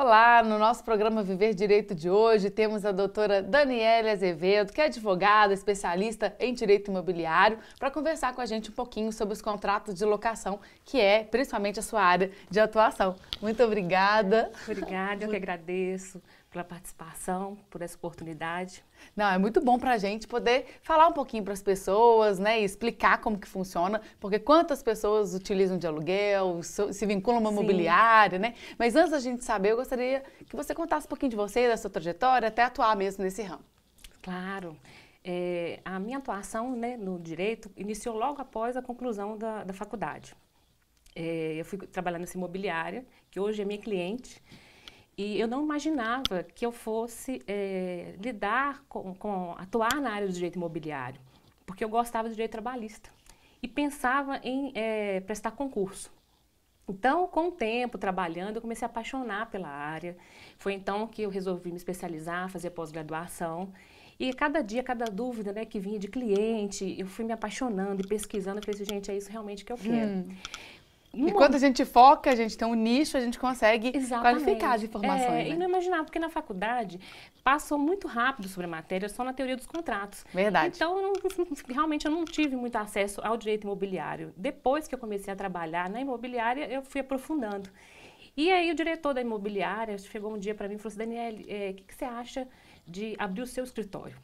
Olá, no nosso programa Viver Direito de hoje temos a doutora Daniele Azevedo, que é advogada, especialista em direito imobiliário, para conversar com a gente um pouquinho sobre os contratos de locação, que é principalmente a sua área de atuação. Muito obrigada. Obrigada, eu que agradeço pela participação, por essa oportunidade. Não, é muito bom para a gente poder falar um pouquinho para as pessoas, né, e explicar como que funciona, porque quantas pessoas utilizam de aluguel, se vinculam a uma imobiliária, né? Mas antes da gente saber, eu gostaria que você contasse um pouquinho de você, da sua trajetória, até atuar mesmo nesse ramo. Claro. A minha atuação, né, no direito iniciou logo após a conclusão da faculdade. Eu fui trabalhar nessa imobiliária, que hoje é minha cliente, e eu não imaginava que eu fosse lidar atuar na área do direito imobiliário, porque eu gostava do direito trabalhista e pensava em prestar concurso. Então, com o tempo, trabalhando, eu comecei a apaixonar pela área. Foi então que eu resolvi me especializar, fazer pós-graduação. E cada dia, cada dúvida, né, que vinha de cliente, eu fui me apaixonando e pesquisando. Eu falei assim, gente, é isso realmente que eu quero. E quando a gente foca, a gente tem um nicho, a gente consegue qualificar as informações. Né? E não imaginava, porque na faculdade passou muito rápido sobre a matéria, só na teoria dos contratos. Verdade. Então, realmente eu não tive muito acesso ao direito imobiliário. Depois que eu comecei a trabalhar na imobiliária, eu fui aprofundando. E aí o diretor da imobiliária chegou um dia para mim e falou assim, Daniele, o que você acha de abrir o seu escritório?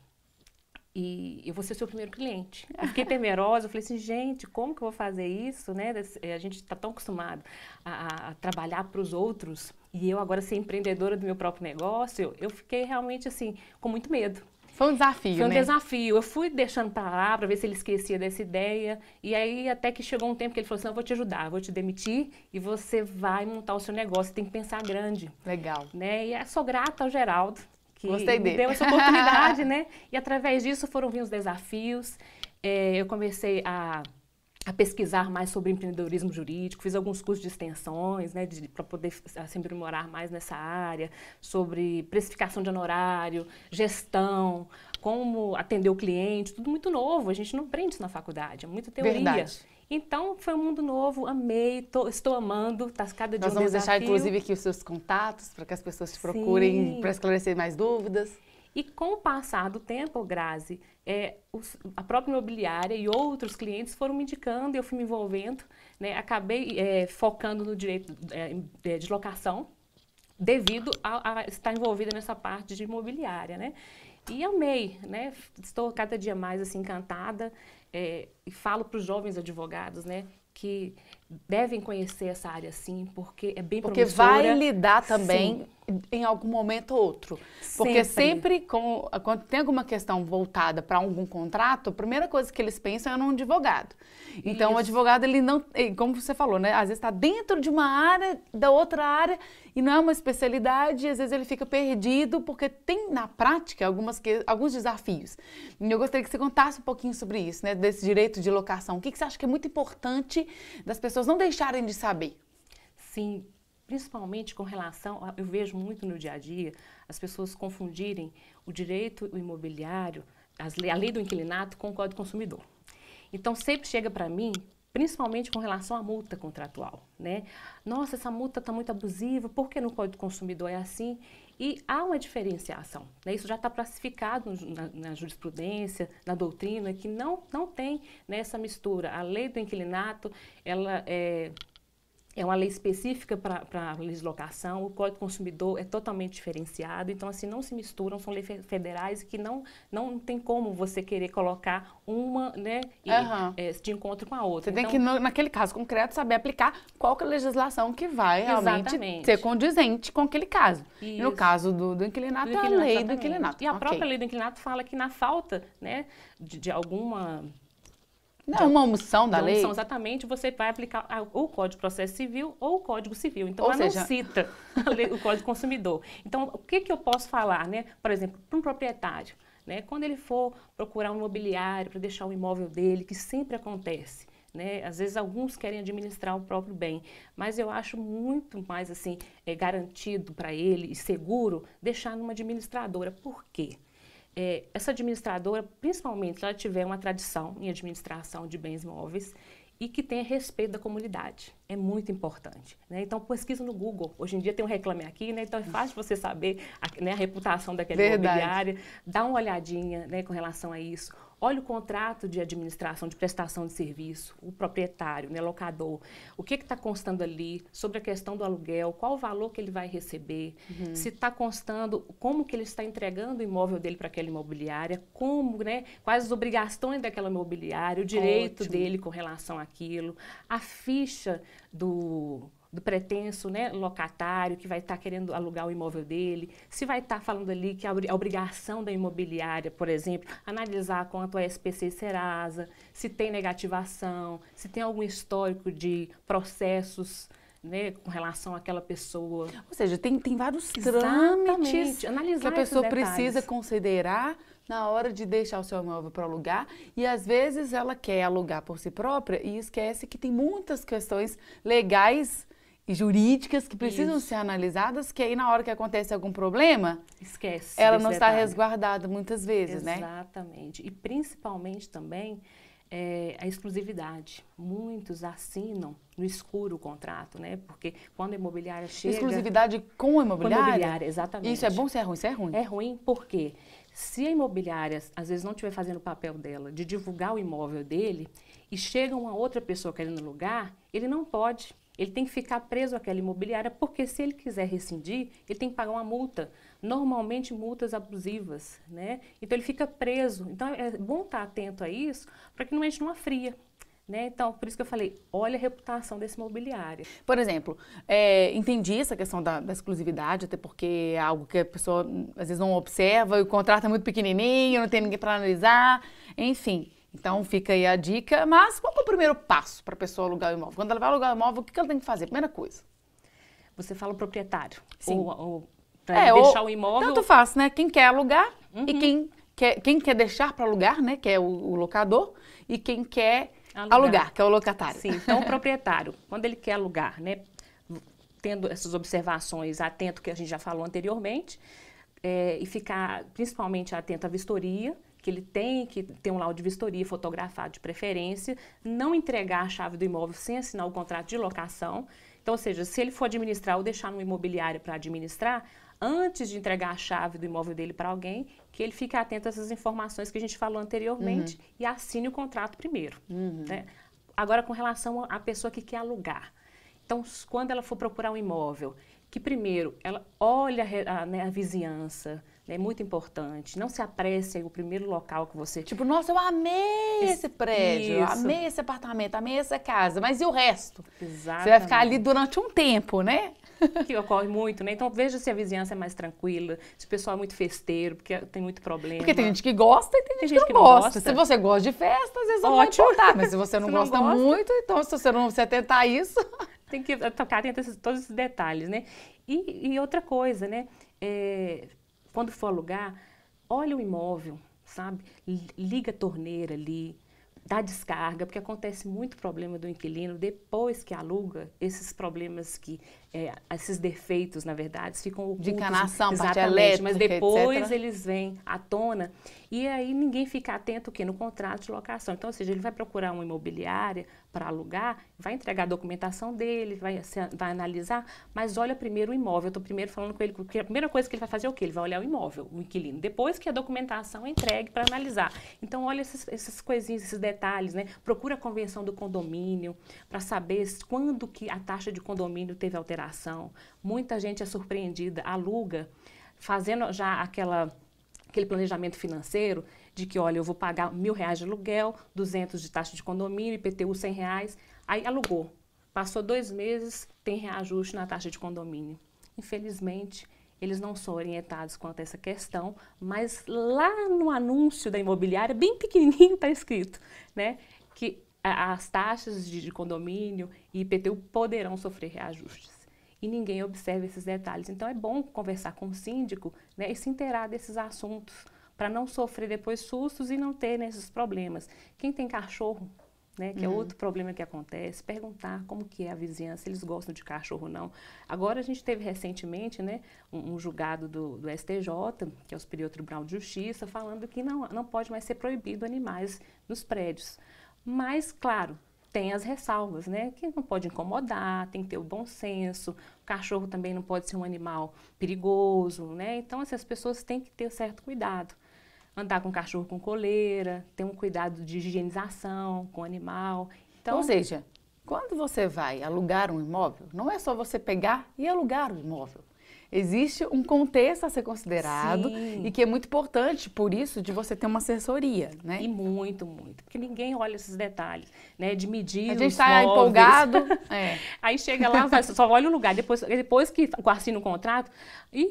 E eu vou ser seu primeiro cliente. Eu fiquei temerosa, eu falei assim, gente, como que eu vou fazer isso, né? A gente está tão acostumado a trabalhar para os outros e eu agora ser empreendedora do meu próprio negócio, eu fiquei realmente assim, com muito medo. Foi um desafio, né? Foi um desafio. Eu fui deixando para lá, para ver se ele esquecia dessa ideia. E aí, até que chegou um tempo que ele falou assim, eu vou te ajudar, eu vou te demitir e você vai montar o seu negócio, você tem que pensar grande. Legal. Né? E eu sou grata ao Geraldo, que Gostei dele. me deu essa oportunidade, né? E através disso foram vindo os desafios. Eu comecei a pesquisar mais sobre empreendedorismo jurídico, fiz alguns cursos de extensões, né, para poder se aprimorar mais nessa área, sobre precificação de honorário, gestão, como atender o cliente, tudo muito novo, a gente não aprende isso na faculdade, é muita teoria. Verdade. Então, foi um mundo novo, amei, estou amando, está cada dia um desafio. Nós vamos deixar, inclusive, aqui os seus contatos, para que as pessoas te procurem para esclarecer mais dúvidas. E com o passar do tempo, Grazi, a própria imobiliária e outros clientes foram me indicando e eu fui me envolvendo, né? Acabei focando no direito de locação, devido a estar envolvida nessa parte de imobiliária, né? E amei, né? Estou cada dia mais assim, encantada e falo para os jovens advogados, né, que devem conhecer essa área sim, porque é bem promissora. Porque vai lidar também em algum momento ou outro. Porque sempre quando tem alguma questão voltada para algum contrato, a primeira coisa que eles pensam é num advogado. Então, o advogado, ele não, como você falou, né? Às vezes está dentro de uma área, da outra área, e não é uma especialidade, e às vezes ele fica perdido, porque tem, na prática, alguns desafios. E eu gostaria que você contasse um pouquinho sobre isso, né? Desse direito de locação. O que você acha que é muito importante das pessoas não deixarem de saber? Sim, principalmente com relação, eu vejo muito no dia a dia, as pessoas confundirem o direito imobiliário, a lei do inquilinato com o Código do Consumidor. Então, sempre chega para mim, principalmente com relação à multa contratual, né? Nossa, essa multa está muito abusiva, por que no Código do Consumidor é assim? E há uma diferenciação, né? Isso já está classificado na jurisprudência, na doutrina, que não tem, né, essa mistura. A lei do inquilinato, ela é uma lei específica para a legislação, o Código do Consumidor é totalmente diferenciado, então assim, não se misturam, são leis federais que não tem como você querer colocar uma, né, de encontro com a outra. Você tem que, naquele caso concreto, saber aplicar qual que é a legislação que vai realmente ser condizente com aquele caso. E no caso do inquilinato, é a lei do inquilinato. E a própria lei do inquilinato fala que na falta, né, de alguma... Não, uma omissão da lei. Exatamente, você vai aplicar ou o Código de Processo Civil ou o Código Civil. Então, ela não cita o Código do Consumidor. Então, o que eu posso falar, né? Por exemplo, para um proprietário, né? Quando ele for procurar um imobiliário para deixar o imóvel dele, que sempre acontece, né? Às vezes, alguns querem administrar o próprio bem, mas eu acho muito mais assim, garantido para ele e seguro deixar numa administradora. Por quê? Essa administradora, principalmente se ela tiver uma tradição em administração de bens imóveis e que tenha respeito da comunidade. é muito importante, né? Então, pesquisa no Google. Hoje em dia tem um Reclame Aqui, né? Então é fácil você saber a reputação daquela imobiliária. Dá uma olhadinha, né, com relação a isso. Olha o contrato de administração, de prestação de serviço, o proprietário, né, locador. O que está constando ali sobre a questão do aluguel, qual o valor que ele vai receber, se está constando como que ele está entregando o imóvel dele para aquela imobiliária, como, né, quais as obrigações daquela imobiliária, o direito dele com relação àquilo, a ficha do pretenso, né, locatário que vai estar querendo alugar o imóvel dele, se vai estar falando ali que a obrigação da imobiliária, por exemplo, analisar quanto a SPC e Serasa, se tem negativação, se tem algum histórico de processos, né, com relação àquela pessoa. Ou seja, tem vários trâmites que a pessoa precisa considerar na hora de deixar o seu imóvel para alugar, e às vezes ela quer alugar por si própria e esquece que tem muitas questões legais e jurídicas que precisam ser analisadas, que aí na hora que acontece algum problema, esquece, ela não está resguardada muitas vezes, né? Exatamente. E principalmente também a exclusividade. Muitos assinam no escuro o contrato, né? Porque quando a imobiliária chega... Exclusividade com a imobiliária? Com a imobiliária, exatamente. Isso é bom ou é ruim? Isso é ruim? É ruim porque se a imobiliária, às vezes, não estiver fazendo o papel dela de divulgar o imóvel dele e chega uma outra pessoa querendo alugar, ele não pode. Ele tem que ficar preso àquela imobiliária, porque se ele quiser rescindir, ele tem que pagar uma multa. Normalmente, multas abusivas, né? Então, ele fica preso. Então, é bom estar atento a isso, para que não entre numa fria, né? Então, por isso que eu falei, olha a reputação desse imobiliário. Por exemplo, entendi essa questão da exclusividade, até porque é algo que a pessoa, às vezes, não observa, e o contrato é muito pequenininho, não tem ninguém para analisar, enfim. Então, fica aí a dica, mas qual é o primeiro passo para a pessoa alugar o imóvel? Quando ela vai alugar o imóvel, o que ela tem que fazer? Primeira coisa. Você fala o proprietário. Sim. Ou para deixar o imóvel... Tanto faz, né? Quem quer alugar e quem quer deixar para alugar, né? Que é o locador, e quem quer alugar, que é o locatário. Sim, então o proprietário, quando ele quer alugar, né? Tendo essas observações, atento que a gente já falou anteriormente, e ficar principalmente atento à vistoria, que ele tem que ter um laudo de vistoria fotografado de preferência, não entregar a chave do imóvel sem assinar o contrato de locação. Então, ou seja, se ele for administrar ou deixar no imobiliário para administrar, antes de entregar a chave do imóvel dele para alguém, que ele fique atento a essas informações que a gente falou anteriormente e assine o contrato primeiro. Né? Agora, com relação à pessoa que quer alugar. Então, quando ela for procurar um imóvel, que primeiro ela olha a vizinhança, é muito importante. Não se apresse aí o primeiro local que você... Tipo, nossa, eu amei esse prédio, eu amei esse apartamento, amei essa casa, mas e o resto? Exatamente. Você vai ficar ali durante um tempo, né? Que ocorre muito, né? Então, veja se a vizinhança é mais tranquila, se o pessoal é muito festeiro, porque tem muito problema. Porque tem gente que gosta e tem gente que não gosta. Se você gosta de festa, às vezes não vai importar, mas se você não gosta muito, então se você não se atentar a isso... Tem que tocar atento a todos esses detalhes, né? E outra coisa, né? Quando for alugar, olha o imóvel, sabe? Liga a torneira ali, dá descarga, porque acontece muito problema do inquilino depois que aluga, esses problemas esses defeitos, na verdade, ficam ocultos. De encanação, parte elétrica, mas depois etc. eles vêm à tona e aí ninguém fica atento no contrato de locação. Então, ou seja, ele vai procurar uma imobiliária para alugar, vai entregar a documentação dele, vai analisar, mas olha primeiro o imóvel. Eu estou primeiro falando com ele, porque a primeira coisa que ele vai fazer é o quê? Ele vai olhar o imóvel, o inquilino, depois que a documentação é entregue para analisar. Então, olha essas coisinhas, esses detalhes, né? Procura a convenção do condomínio para saber quando que a taxa de condomínio teve alteração. Muita gente é surpreendida, aluga, fazendo já aquele planejamento financeiro de que, olha, eu vou pagar R$1.000 de aluguel, 200 de taxa de condomínio, IPTU R$100, aí alugou. Passou 2 meses, tem reajuste na taxa de condomínio. Infelizmente, eles não são orientados quanto a essa questão, mas lá no anúncio da imobiliária, bem pequenininho, está escrito, né, que as taxas de condomínio e IPTU poderão sofrer reajustes. E ninguém observa esses detalhes. Então, é bom conversar com o síndico, né, e se inteirar desses assuntos, para não sofrer depois sustos e não ter esses problemas. Quem tem cachorro, né, que é outro problema que acontece, perguntar como que é a vizinhança, se eles gostam de cachorro ou não. Agora, a gente teve recentemente, né, um julgado do STJ, que é o Superior Tribunal de Justiça, falando que não pode mais ser proibido animais nos prédios. Mas, claro, tem as ressalvas, né? Que não pode incomodar, tem que ter o bom senso, o cachorro também não pode ser um animal perigoso, né? Então, assim, as pessoas têm que ter certo cuidado. Andar com o cachorro com coleira, ter um cuidado de higienização com o animal. Então, ou seja, quando você vai alugar um imóvel, não é só você pegar e alugar o imóvel. Existe um contexto a ser considerado e que é muito importante, por isso, de você ter uma assessoria, né? E muito, muito. Porque ninguém olha esses detalhes, né? De medir a gente os está móveis. empolgado. Aí chega lá, só olha o lugar. Depois que assina o contrato,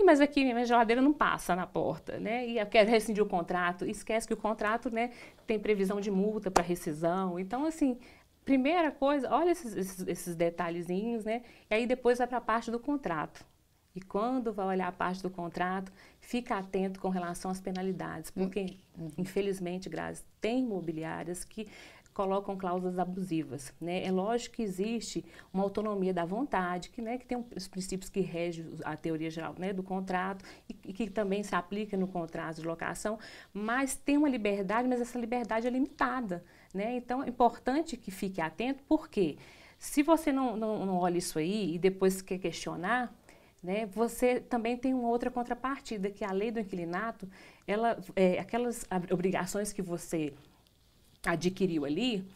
mas aqui minha geladeira não passa na porta, né? E quer rescindir o contrato. Esquece que o contrato, né, tem previsão de multa para rescisão. Então, assim, primeira coisa, olha esses detalhezinhos, né? E aí depois vai para a parte do contrato. E quando vai olhar a parte do contrato, fica atento com relação às penalidades, porque, infelizmente, Grazi, tem imobiliárias que colocam cláusulas abusivas, né? É lógico que existe uma autonomia da vontade, né, que tem os princípios que regem a teoria geral, né, do contrato e que também se aplica no contrato de locação, mas tem uma liberdade, mas essa liberdade é limitada, né? Então, é importante que fique atento, porque se você não olha isso aí e depois quer questionar, né, você também tem uma outra contrapartida, que a lei do inquilinato, aquelas obrigações que você adquiriu ali,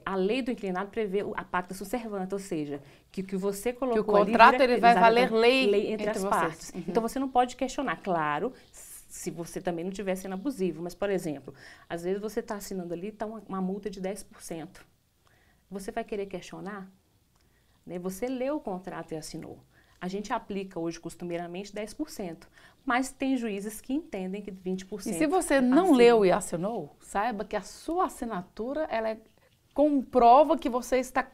a lei do inquilinato prevê a pacta subservanta, ou seja, que você colocou que o contrato ali, ele vai valer lei entre as partes. Então você não pode questionar, claro, se você também não estiver sendo abusivo, mas, por exemplo, às vezes você está assinando ali, está uma multa de 10%. Você vai querer questionar? Né? Você leu o contrato e assinou. A gente aplica hoje costumeiramente 10%, mas tem juízes que entendem que 20%. E se você não leu e assinou, saiba que a sua assinatura ela comprova que você está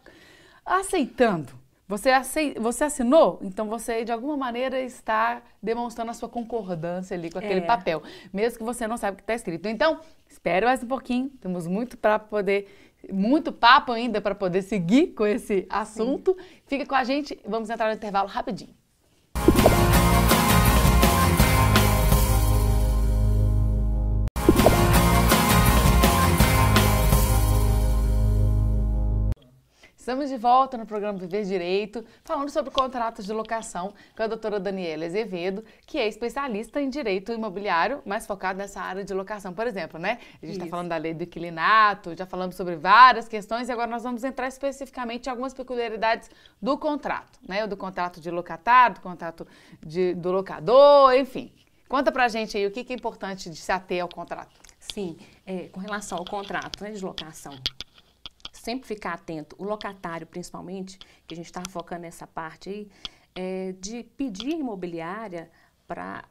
aceitando. Você assinou, então você de alguma maneira está demonstrando a sua concordância ali com aquele papel, mesmo que você não saiba o que está escrito. Então, espere mais um pouquinho, temos muito papo ainda para poder seguir com esse assunto. Sim. Fica com a gente, vamos entrar no intervalo rapidinho. Estamos de volta no programa Viver Direito, falando sobre contratos de locação com a doutora Daniela Azevedo, que é especialista em direito imobiliário, mas focado nessa área de locação, por exemplo, né? A gente está falando da lei do inquilinato, já falamos sobre várias questões e agora nós vamos entrar especificamente em algumas peculiaridades do contrato, né? Do contrato de locatário, do contrato do locador, enfim. Conta pra gente aí o que é importante de se ater ao contrato. Sim, com relação ao contrato, né, de locação. Sempre ficar atento, o locatário principalmente, que a gente está focando nessa parte aí, de pedir à imobiliária para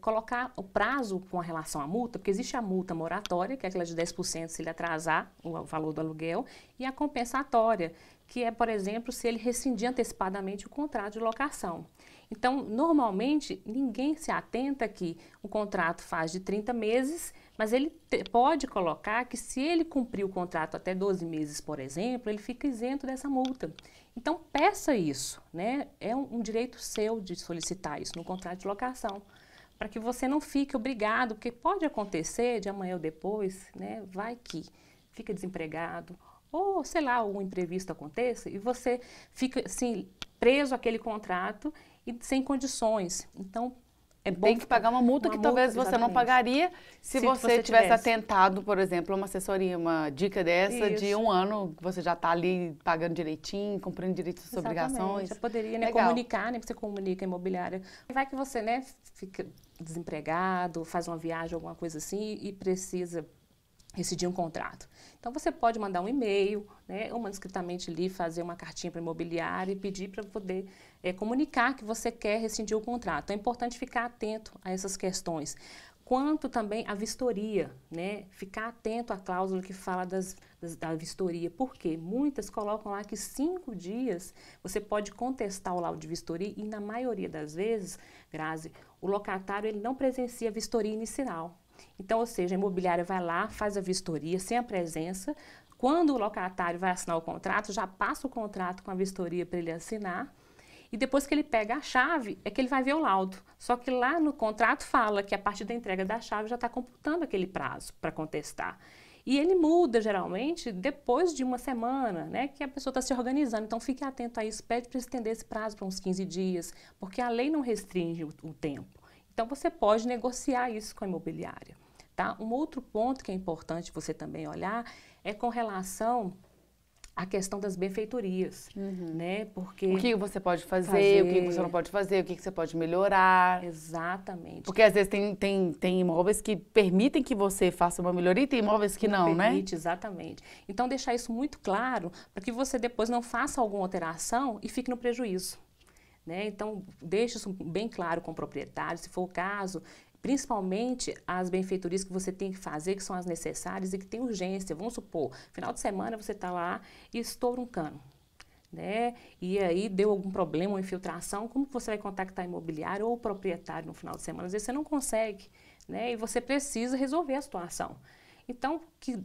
colocar o prazo com relação à multa, porque existe a multa moratória, que é aquela de 10% se ele atrasar o valor do aluguel, e a compensatória, que é, por exemplo, se ele rescindir antecipadamente o contrato de locação. Então, normalmente, ninguém se atenta que o contrato faz de 30 meses, mas ele pode colocar que se ele cumprir o contrato até 12 meses, por exemplo, ele fica isento dessa multa. Então, peça isso, né? É um direito seu de solicitar isso no contrato de locação, para que você não fique obrigado, porque pode acontecer de amanhã ou depois, né? Vai que fica desempregado, ou, sei lá, um imprevisto aconteça e você fica, assim, preso àquele contrato e sem condições. Então, é bom tem que pagar uma multa que talvez você não pagaria se você tivesse atentado, por exemplo, a uma assessoria, uma dica dessa de um ano, você já está ali pagando direitinho, cumprindo direito às suas obrigações. Já poderia, né, comunicar, né, você comunica a imobiliária. Vai que você, né, fica desempregado, faz uma viagem, alguma coisa assim e precisa rescindir um contrato. Então, você pode mandar um e-mail, né, ou manuscritamente ali, fazer uma cartinha para a imobiliária e pedir para poder comunicar que você quer rescindir o contrato. É importante ficar atento a essas questões. Quanto também à vistoria, né, ficar atento à cláusula que fala da vistoria. Por quê? Muitas colocam lá que 5 dias você pode contestar o laudo de vistoria e, na maioria das vezes, Grazi, o locatário ele não presencia a vistoria inicial. Então, ou seja, a imobiliária vai lá, faz a vistoria sem a presença. Quando o locatário vai assinar o contrato, já passa o contrato com a vistoria para ele assinar. E depois que ele pega a chave, é que ele vai ver o laudo. Só que lá no contrato fala que a partir da entrega da chave já está computando aquele prazo para contestar. E ele muda, geralmente, depois de uma semana, né, que a pessoa está se organizando. Então, fique atento a isso, pede para estender esse prazo para uns 15 dias, porque a lei não restringe o tempo. Então, você pode negociar isso com a imobiliária. Tá? Um outro ponto que é importante você também olhar é com relação a questão das benfeitorias, né? Porque o que você pode fazer, o que você não pode fazer, o que você pode melhorar. Exatamente. Porque às vezes tem imóveis que permitem que você faça uma melhoria e tem imóveis que não, né? Permite, exatamente. Então, deixar isso muito claro para que você depois não faça alguma alteração e fique no prejuízo, né? Então, deixe isso bem claro com o proprietário, se for o caso. Principalmente as benfeitorias que você tem que fazer, que são as necessárias e que tem urgência. Vamos supor, final de semana você está lá e estoura um cano, né? E aí deu algum problema, uma infiltração, como você vai contactar a imobiliária ou o proprietário no final de semana? Às vezes você não consegue, né? E você precisa resolver a situação. Então,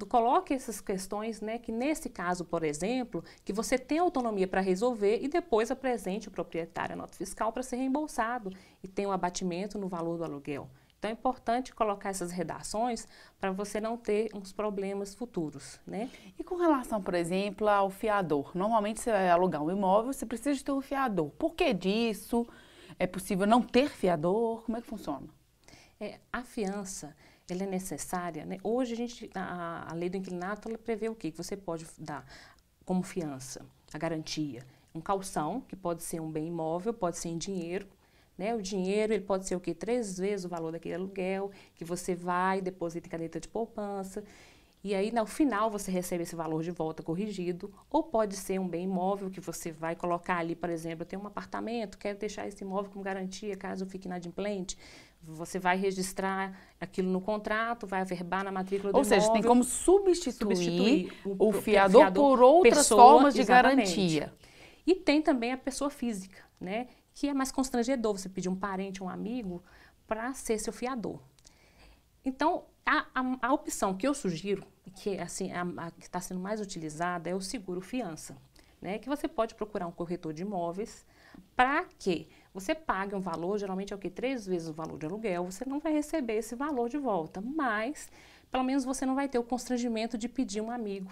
coloque essas questões, né, que nesse caso, por exemplo, que você tem autonomia para resolver e depois apresente o proprietário a nota fiscal para ser reembolsado e tem um abatimento no valor do aluguel. Então, é importante colocar essas redações para você não ter uns problemas futuros, né? E com relação, por exemplo, ao fiador? Normalmente, você vai alugar um imóvel, você precisa de ter um fiador. Por que disso? É possível não ter fiador? Como é que funciona? A fiança, ela é necessária, né? Hoje, a lei do inquilinato, ela prevê o quê? Que você pode dar como fiança, a garantia, um calção, que pode ser um bem imóvel, pode ser em dinheiro, né? O dinheiro, ele pode ser o quê? 3 vezes o valor daquele aluguel, que você vai, deposita em caderneta de poupança, e aí, no final, você recebe esse valor de volta corrigido, ou pode ser um bem imóvel que você vai colocar ali, por exemplo, eu tenho um apartamento, quero deixar esse imóvel como garantia, caso eu fique inadimplente, você vai registrar aquilo no contrato, vai averbar na matrícula do imóvel. Ou seja, tem como substituir o fiador por outras formas de garantia. E tem também a pessoa física, né? Que é mais constrangedor você pedir um parente, um amigo, para ser seu fiador. Então, a opção que eu sugiro, que assim, que está sendo mais utilizada, é o seguro fiança, né? Que você pode procurar um corretor de imóveis para que você pague um valor, geralmente é o que? 3 vezes o valor de aluguel, você não vai receber esse valor de volta, mas pelo menos você não vai ter o constrangimento de pedir um amigo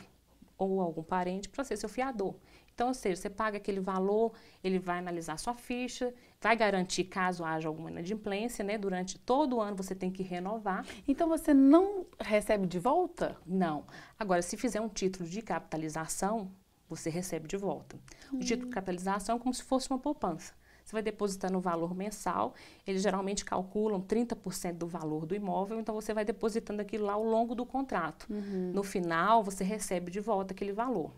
ou algum parente para ser seu fiador. Então, ou seja, você paga aquele valor, ele vai analisar sua ficha, vai garantir caso haja alguma inadimplência, né? Durante todo o ano você tem que renovar. Então, você não recebe de volta? Não. Agora, se fizer um título de capitalização, você recebe de volta. O título de capitalização é como se fosse uma poupança. Você vai depositando o valor mensal, eles geralmente calculam 30% do valor do imóvel, então você vai depositando aquilo lá ao longo do contrato. No final, você recebe de volta aquele valor.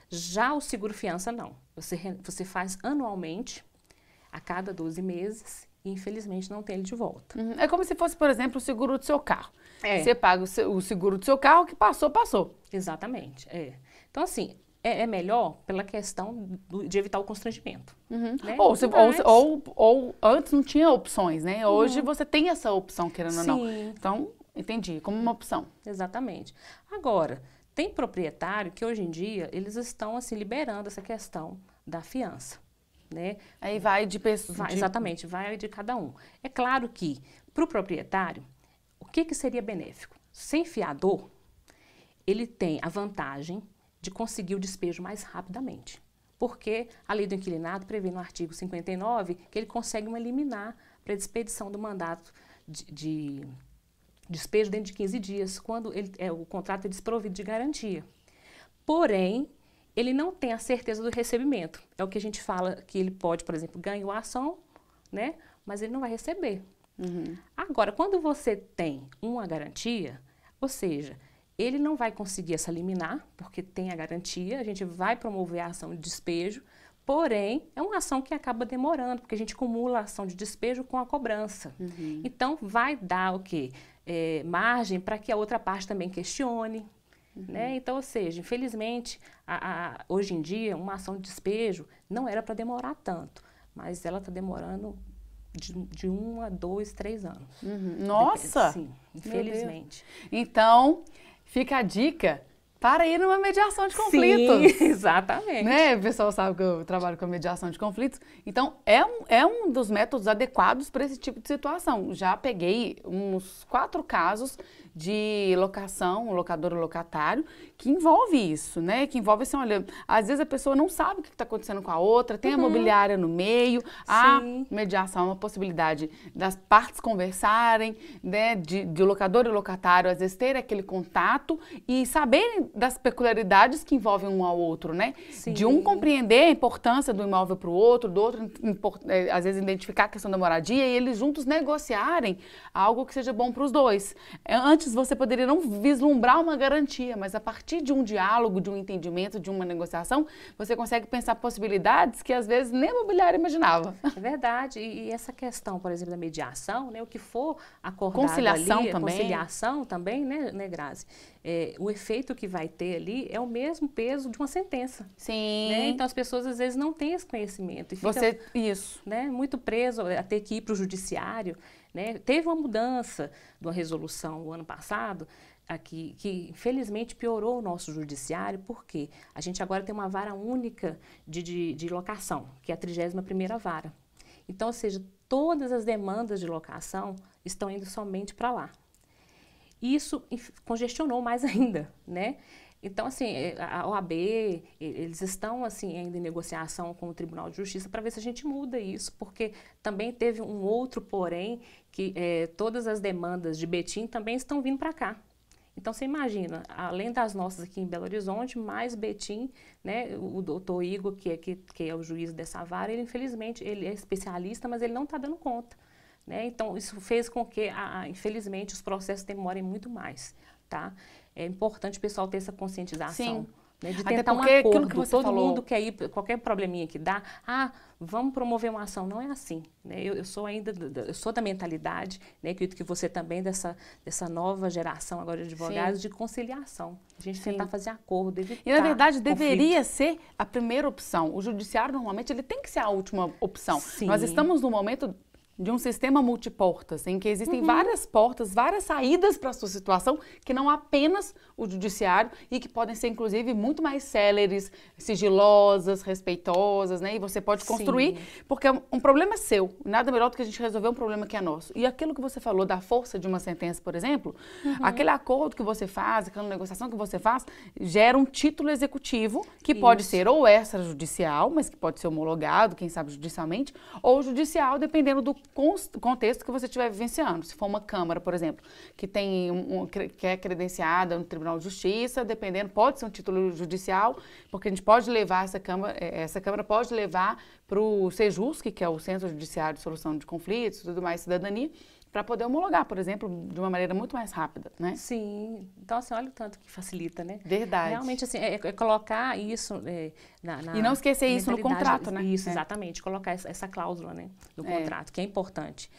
Já o seguro fiança, não. Você faz anualmente, a cada 12 meses, e infelizmente não tem ele de volta. É como se fosse, por exemplo, o seguro do seu carro. Você paga o seguro do seu carro, que passou, passou. Exatamente, Então, assim, é melhor pela questão de evitar o constrangimento. Né? Ou antes não tinha opções, né? Hoje você tem essa opção, querendo ou não. Então, entendi, como uma opção. Exatamente. Agora, tem proprietário que hoje em dia eles estão assim liberando essa questão da fiança, né? Aí vai de pessoa. Exatamente, vai de cada um. É claro que para o proprietário, o que seria benéfico? Sem fiador, ele tem a vantagem de conseguir o despejo mais rapidamente, porque a lei do inquilinato prevê no artigo 59 que ele consegue uma liminar para a expedição do mandato de despejo dentro de 15 dias, quando o contrato é desprovido de garantia. Porém, ele não tem a certeza do recebimento. É o que a gente fala que ele pode, por exemplo, ganhar a ação, né? Mas ele não vai receber. Agora, quando você tem uma garantia, ou seja, ele não vai conseguir essa liminar, porque tem a garantia, a gente vai promover a ação de despejo, porém, é uma ação que acaba demorando, porque a gente acumula a ação de despejo com a cobrança. Então, vai dar o quê? Margem para que a outra parte também questione. Né? Então, ou seja, infelizmente, hoje em dia, uma ação de despejo não era para demorar tanto, mas ela está demorando de 1 a 2, 3 anos. Nossa! Sim, infelizmente. Então, fica a dica para ir numa mediação de conflitos. Sim, exatamente. Né? O pessoal sabe que eu trabalho com mediação de conflitos. Então, é um dos métodos adequados para esse tipo de situação. Já peguei uns 4 casos de locação, locador ou locatário, que envolve isso, né? Que envolve assim, olha, às vezes a pessoa não sabe o que está acontecendo com a outra, tem a mobiliária no meio, a mediação é uma possibilidade das partes conversarem, né? De locador e locatário, às vezes ter aquele contato e saberem das peculiaridades que envolvem um ao outro, né? Sim. De um compreender a importância do imóvel para o outro, do outro, às vezes, identificar a questão da moradia e eles juntos negociarem algo que seja bom para os dois. Antes você poderia não vislumbrar uma garantia, mas a partir de um diálogo, de um entendimento, de uma negociação, você consegue pensar possibilidades que às vezes nem a imobiliária imaginava. É verdade. E essa questão, por exemplo, da mediação, né, o que for acordado conciliação ali, também. Conciliação também, né, Grazi? O efeito que vai ter ali é o mesmo peso de uma sentença. Sim. Né? Então as pessoas às vezes não têm esse conhecimento. E fica, isso. Né, muito preso a ter que ir para o judiciário. Né? Teve uma mudança de uma resolução o ano passado, aqui, que infelizmente piorou o nosso judiciário, porque a gente agora tem uma vara única de locação, que é a 31ª vara. Então, ou seja, todas as demandas de locação estão indo somente para lá. Isso congestionou mais ainda, né? Então, assim, a OAB, eles estão, assim, ainda em negociação com o Tribunal de Justiça para ver se a gente muda isso, porque também teve um outro porém, que todas as demandas de Betim também estão vindo para cá. Então, você imagina, além das nossas aqui em Belo Horizonte, mais Betim, né, o doutor Igor, que é o juiz dessa vara, ele, infelizmente, ele é especialista, mas ele não está dando conta. Né? Então, isso fez com que, infelizmente, os processos demorem muito mais, tá? É importante o pessoal ter essa conscientização. Sim. Né, de tentar um acordo, que todo mundo quer ir, qualquer probleminha que dá, vamos promover uma ação. Não é assim. Né? Eu sou da mentalidade, né, acredito que você também, dessa nova geração agora de advogados, de conciliação. A gente tentar fazer acordo, evitar E, na verdade, conflito. deveria ser a primeira opção. O judiciário, normalmente, ele tem que ser a última opção. Sim. Nós estamos no momento de um sistema multiportas, em que existem várias portas, várias saídas para a sua situação, que não apenas o judiciário, e que podem ser, inclusive, muito mais céleres, sigilosas, respeitosas, né? E você pode construir, porque um problema é seu, nada melhor do que a gente resolver um problema que é nosso. E aquilo que você falou da força de uma sentença, por exemplo, aquele acordo que você faz, aquela negociação que você faz, gera um título executivo, que pode ser ou extrajudicial, mas que pode ser homologado, quem sabe judicialmente, ou judicial, dependendo do contexto que você estiver vivenciando. Se for uma Câmara, por exemplo, que que é credenciada no Tribunal de Justiça, dependendo, pode ser um título judicial, porque a gente pode levar essa Câmara pode levar para o Sejusc, que é o Centro Judiciário de Solução de Conflitos, tudo mais, cidadania, para poder homologar, por exemplo, de uma maneira muito mais rápida, né? Sim. Então, assim, olha o tanto que facilita, né? Verdade. Realmente, assim, é colocar isso e não esquecer isso no contrato, né? Isso, exatamente. Colocar essa cláusula, né, no contrato, que é importante.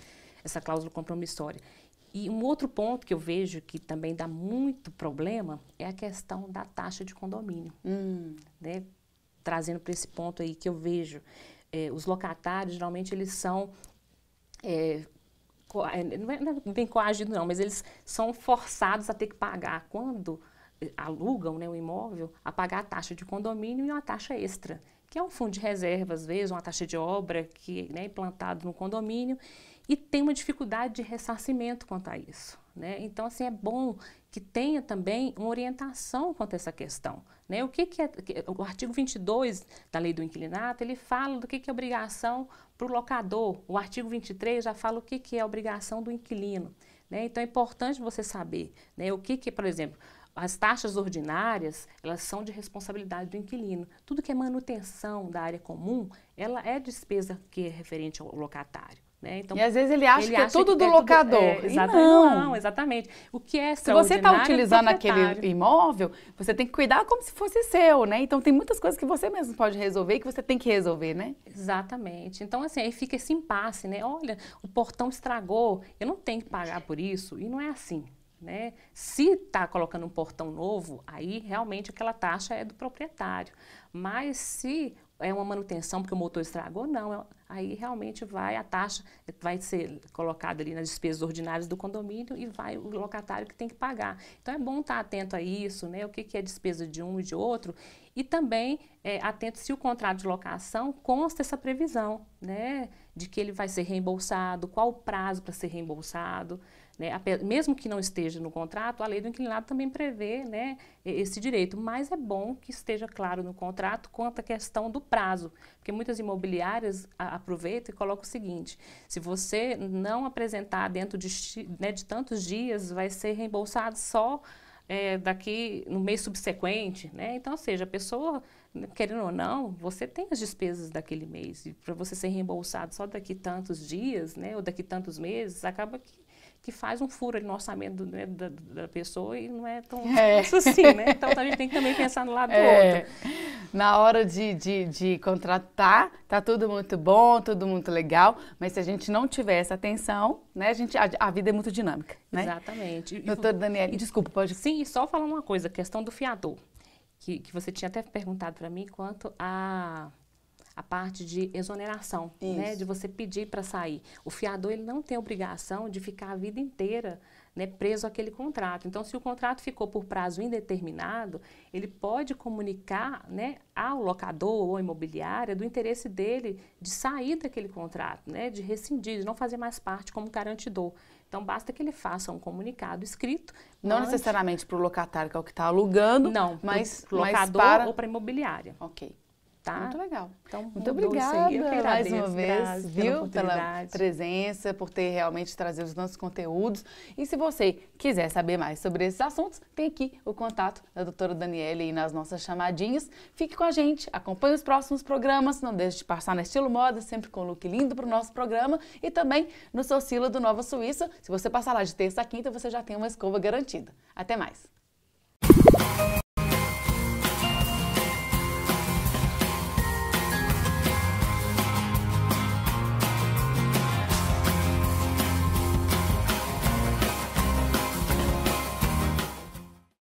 Essa cláusula compromissória. E um outro ponto que eu vejo que também dá muito problema é a questão da taxa de condomínio. Né? Trazendo para esse ponto aí que eu vejo, os locatários, geralmente, eles são... não é bem coagido não, mas eles são forçados a ter que pagar, quando alugam, né, o imóvel, a pagar a taxa de condomínio e uma taxa extra, que é um fundo de reserva, às vezes, uma taxa de obra que, né, é implantado no condomínio, e tem uma dificuldade de ressarcimento quanto a isso. Né? Então, assim, é bom que tenha também uma orientação quanto a essa questão. Né? O que é o artigo 22 da Lei do Inquilinato, ele fala do que é obrigação para o locador. O artigo 23 já fala o que é obrigação do inquilino. Né? Então, é importante você saber, né, o que, por exemplo, as taxas ordinárias, elas são de responsabilidade do inquilino. Tudo que é manutenção da área comum, ela é despesa que é referente ao locatário. Né? Então, e às vezes ele acha que é tudo do locador. Exatamente. Não, exatamente. O que é se você está utilizando aquele imóvel, você tem que cuidar como se fosse seu, né? Então tem muitas coisas que você mesmo pode resolver e que você tem que resolver, né? Exatamente. Então, assim, aí fica esse impasse, né? Olha, o portão estragou, eu não tenho que pagar por isso. E não é assim. né? Se está colocando um portão novo, aí realmente aquela taxa é do proprietário. Mas se é uma manutenção porque o motor estragou, não. Aí realmente a taxa vai ser colocada ali nas despesas ordinárias do condomínio e vai o locatário que tem que pagar. Então é bom estar atento a isso, né? O que é despesa de um e de outro. E também atento se o contrato de locação consta essa previsão, né? De que ele vai ser reembolsado, qual o prazo para ser reembolsado. Né? Mesmo que não esteja no contrato, a lei do inquilinato também prevê, né, esse direito, mas é bom que esteja claro no contrato quanto à questão do prazo, porque muitas imobiliárias aproveitam e colocam o seguinte: se você não apresentar dentro de tantos dias, vai ser reembolsado só daqui no mês subsequente, né? Então, ou seja, a pessoa, querendo ou não, você tem as despesas daquele mês, e para você ser reembolsado só daqui tantos dias, né, ou daqui tantos meses, acaba que faz um furo ali no orçamento da pessoa e não é tão isso assim, né? Então a gente tem que também pensar no lado do outro. Na hora de contratar, tá tudo muito bom, tudo muito legal, mas se a gente não tiver essa atenção, né, a vida é muito dinâmica, né? Exatamente. Doutora Daniele, desculpa, pode... Sim, só falar uma coisa, a questão do fiador, que você tinha até perguntado para mim quanto a parte de exoneração, né, de você pedir para sair. O fiador, ele não tem obrigação de ficar a vida inteira, né, preso àquele contrato. Então, se o contrato ficou por prazo indeterminado, ele pode comunicar, né, ao locador ou à imobiliária do interesse dele de sair daquele contrato, né, de rescindir, de não fazer mais parte como garantidor. Então, basta que ele faça um comunicado escrito. Não necessariamente para o locatário, que é o que está alugando, não, mas para o locador ou para a imobiliária. Ok. Tá? Muito legal. Então, muito obrigada mais uma vez, viu, pela presença, por ter realmente trazido os nossos conteúdos. E se você quiser saber mais sobre esses assuntos, tem aqui o contato da doutora Daniele aí nas nossas chamadinhas. Fique com a gente, acompanhe os próximos programas, não deixe de passar na Estilo Moda, sempre com um look lindo para o nosso programa. E também no Socila do Nova Suíça. Se você passar lá de terça a quinta, você já tem uma escova garantida. Até mais!